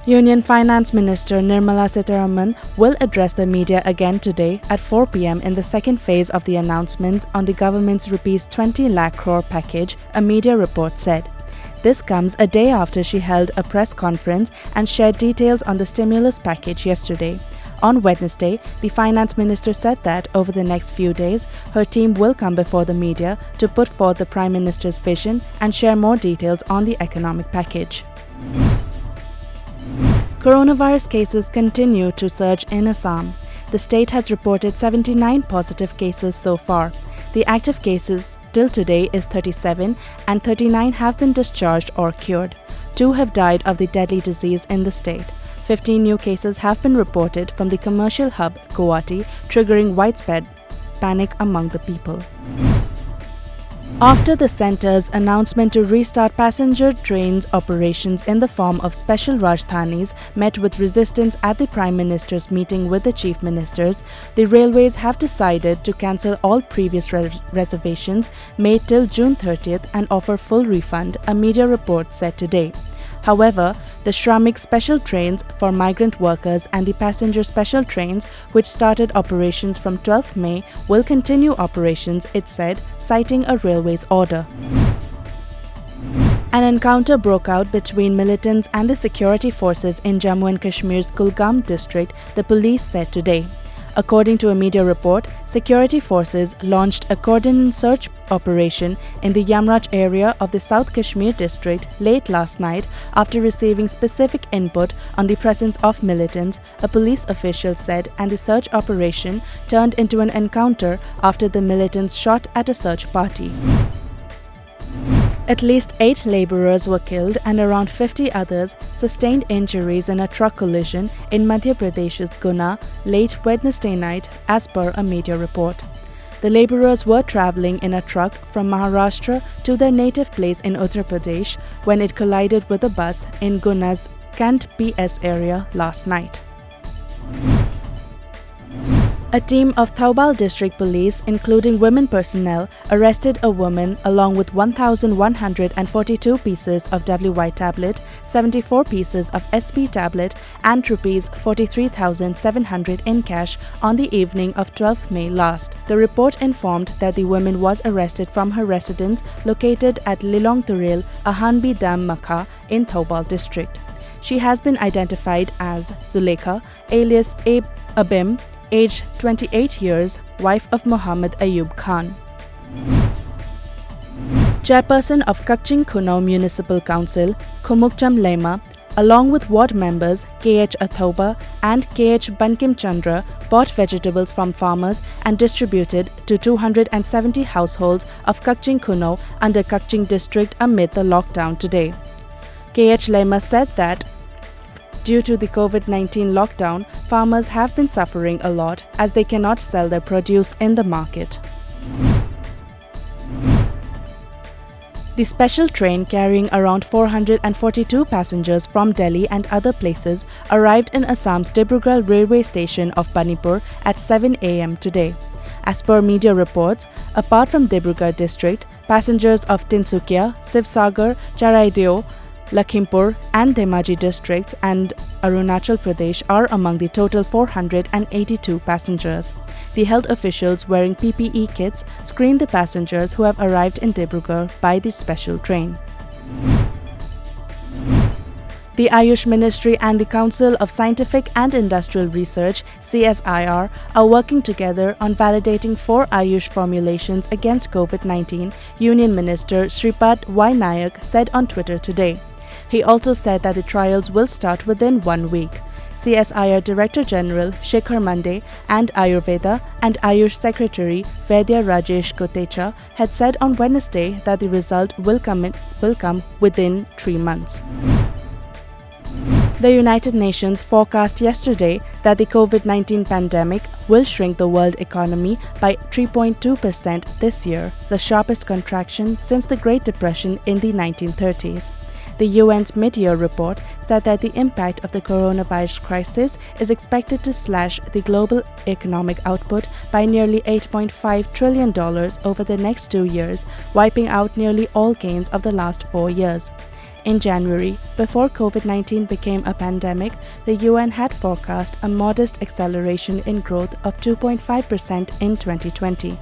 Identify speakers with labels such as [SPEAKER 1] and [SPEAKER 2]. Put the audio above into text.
[SPEAKER 1] Union Finance Minister Nirmala Sitharaman will address the media again today at 4 p.m. in the second phase of the announcements on the government's Rs 20 lakh crore package, a media report said. This comes a day after she held a press conference and shared details on the stimulus package yesterday. On Wednesday, the finance minister said that over the next few days, her team will come before the media to put forth the Prime Minister's vision and share more details on the economic package. Coronavirus cases continue to surge in Assam. The state has reported 79 positive cases so far. The active cases till today is 37 and 39 have been discharged or cured. 2 have died of the deadly disease in the state. 15 new cases have been reported from the commercial hub Guwahati, triggering widespread panic among the people. After the centre's announcement to restart passenger trains operations in the form of special Rajdhanis met with resistance at the Prime Minister's meeting with the Chief Ministers, the railways have decided to cancel all previous reservations made till June 30th and offer full refund, a media report said today. However, the Shramik special trains for migrant workers and the passenger special trains, which started operations from 12th May, will continue operations, it said, citing a railways order. An encounter broke out between militants and the security forces in Jammu and Kashmir's Kulgam district, the police said today. According to a media report, security forces launched a coordinated search operation in the Yamraj area of the South Kashmir district late last night after receiving specific input on the presence of militants, a police official said, and the search operation turned into an encounter after the militants shot at a search party. At least 8 labourers were killed and around 50 others sustained injuries in a truck collision in Madhya Pradesh's Guna late Wednesday night, as per a media report. The labourers were travelling in a truck from Maharashtra to their native place in Uttar Pradesh when it collided with a bus in Guna's Kant PS area last night. A team of Thoubal District Police, including women personnel, arrested a woman along with 1,142 pieces of WY tablet, 74 pieces of SP tablet and Rs 43,700 in cash on the evening of 12th May last. The report informed that the woman was arrested from her residence located at Lilong Turil, Ahanbi Dam Makha in Thoubal District. She has been identified as Zulekha, alias Abim, aged 28 years, wife of Muhammad Ayub Khan. Chairperson of Kakching Kuno Municipal Council, Khumukcham Lema, along with ward members KH Athoba and KH Bankim Chandra, bought vegetables from farmers and distributed to 270 households of Kakching Kuno under Kakching district amid the lockdown today. KH Lema said that due to the COVID-19 lockdown, farmers have been suffering a lot as they cannot sell their produce in the market. The special train carrying around 442 passengers from Delhi and other places arrived in Assam's Dibrugarh railway station of Manipur at 7 a.m. today. As per media reports, apart from Dibrugarh district, passengers of Tinsukia, Sivsagar, Charaideo, Lakhimpur and Dhemaji districts and Arunachal Pradesh are among the total 482 passengers. The health officials wearing PPE kits screened the passengers who have arrived in Dibrugarh by the special train. The Ayush Ministry and the Council of Scientific and Industrial Research (CSIR) are working together on validating 4 Ayush formulations against COVID-19, Union Minister Shripad Y. Nayak said on Twitter today. He also said that the trials will start within 1 week. CSIR Director General Shekhar Mande and Ayurveda and Ayush Secretary Vaidya Rajesh Kotecha had said on Wednesday that the result will come within 3 months. The United Nations forecast yesterday that the COVID-19 pandemic will shrink the world economy by 3.2% this year, the sharpest contraction since the Great Depression in the 1930s. The UN's mid-year report said that the impact of the coronavirus crisis is expected to slash the global economic output by nearly $8.5 trillion over the next 2 years, wiping out nearly all gains of the last 4 years. In January, before COVID-19 became a pandemic, the UN had forecast a modest acceleration in growth of 2.5% in 2020.